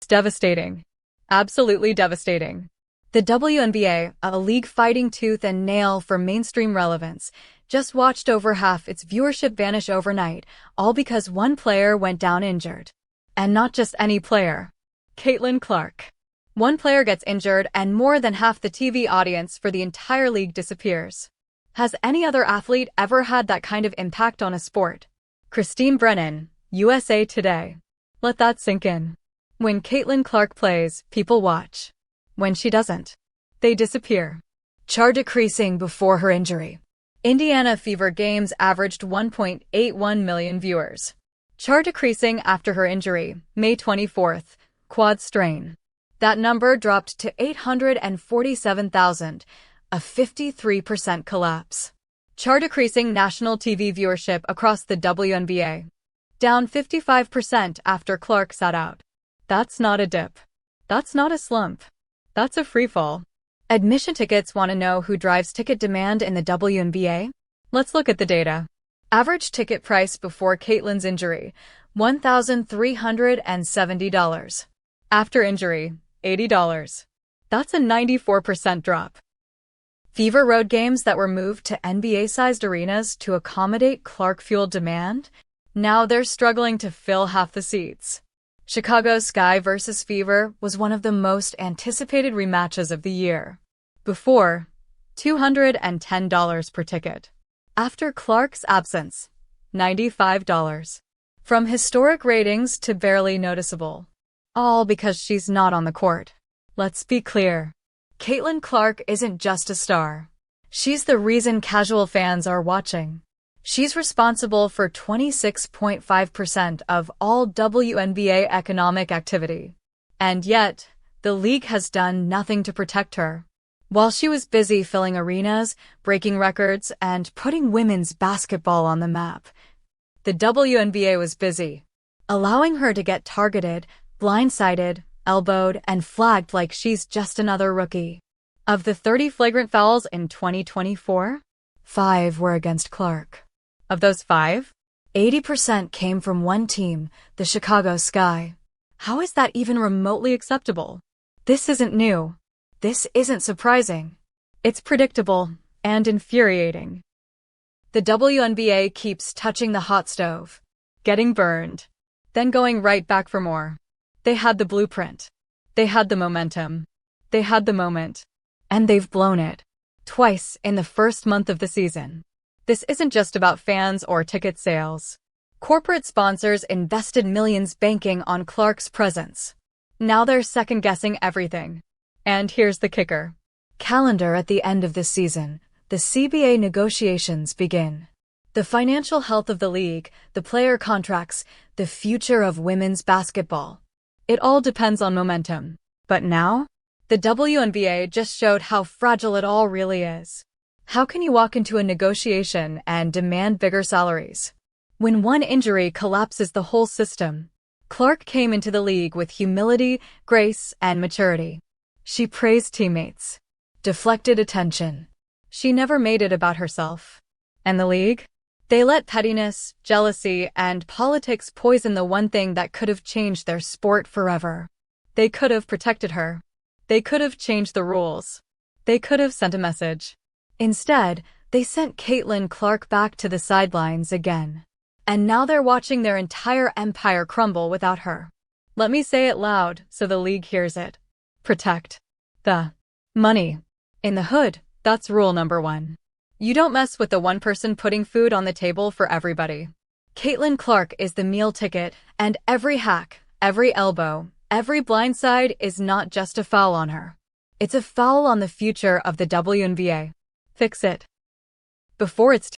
It's devastating. Absolutely devastating. The WNBA, a league fighting tooth and nail for mainstream relevance, just watched over half its viewership vanish overnight, all because one player went down injured. And not just any player. Caitlin Clark. One player gets injured and more than half the TV audience for the entire league disappears. Has any other athlete ever had that kind of impact on a sport? Christine Brennan, USA Today. Let that sink in. When Caitlin Clark plays, people watch. When she doesn't, they disappear. Chart decreasing before her injury. Indiana Fever games averaged 1.81 million viewers. Chart decreasing after her injury, May 24th, quad strain. That number dropped to 847,000, a 53% collapse. Chart decreasing national TV viewership across the WNBA. Down 55% after Clark sat out. That's not a dip. That's not a slump. That's a freefall. Admission tickets want to know who drives ticket demand in the WNBA? Let's look at the data. Average ticket price before Caitlin's injury, $1,370. After injury, $80. That's a 94% drop. Fever road games that were moved to NBA-sized arenas to accommodate Clark-fueled demand? Now they're struggling to fill half the seats. Chicago Sky vs. Fever was one of the most anticipated rematches of the year. Before, $210 per ticket. After Clark's absence, $95. From historic ratings to barely noticeable. All because she's not on the court. Let's be clear. Caitlin Clark isn't just a star. She's the reason casual fans are watching. She's responsible for 26.5% of all WNBA economic activity. And yet, the league has done nothing to protect her. While she was busy filling arenas, breaking records, and putting women's basketball on the map, the WNBA was busy, allowing her to get targeted, blindsided, elbowed, and flagged like she's just another rookie. Of the 30 flagrant fouls in 2024, 5 were against Clark. Of those 5, 80% came from one team, the Chicago Sky. How is that even remotely acceptable? This isn't new. This isn't surprising. It's predictable and infuriating. The WNBA keeps touching the hot stove, getting burned, then going right back for more. They had the blueprint. They had the momentum. They had the moment. And they've blown it. Twice in the first month of the season. This isn't just about fans or ticket sales. Corporate sponsors invested millions banking on Clark's presence. Now they're second-guessing everything. And here's the kicker. Calendar at the end of this season, the CBA negotiations begin. The financial health of the league, the player contracts, the future of women's basketball. It all depends on momentum. But now, the WNBA just showed how fragile it all really is. How can you walk into a negotiation and demand bigger salaries when one injury collapses the whole system? Clark came into the league with humility, grace, and maturity. She praised teammates, deflected attention. She never made it about herself. And the league? They let pettiness, jealousy, and politics poison the one thing that could have changed their sport forever. They could have protected her. They could have changed the rules. They could have sent a message. Instead, they sent Caitlin Clark back to the sidelines again. And now they're watching their entire empire crumble without her. Let me say it loud so the league hears it. Protect the money. In the hood, that's rule number 1. You don't mess with the one person putting food on the table for everybody. Caitlin Clark is the meal ticket, and every hack, every elbow, every blindside is not just a foul on her. It's a foul on the future of the WNBA. Fix it before it's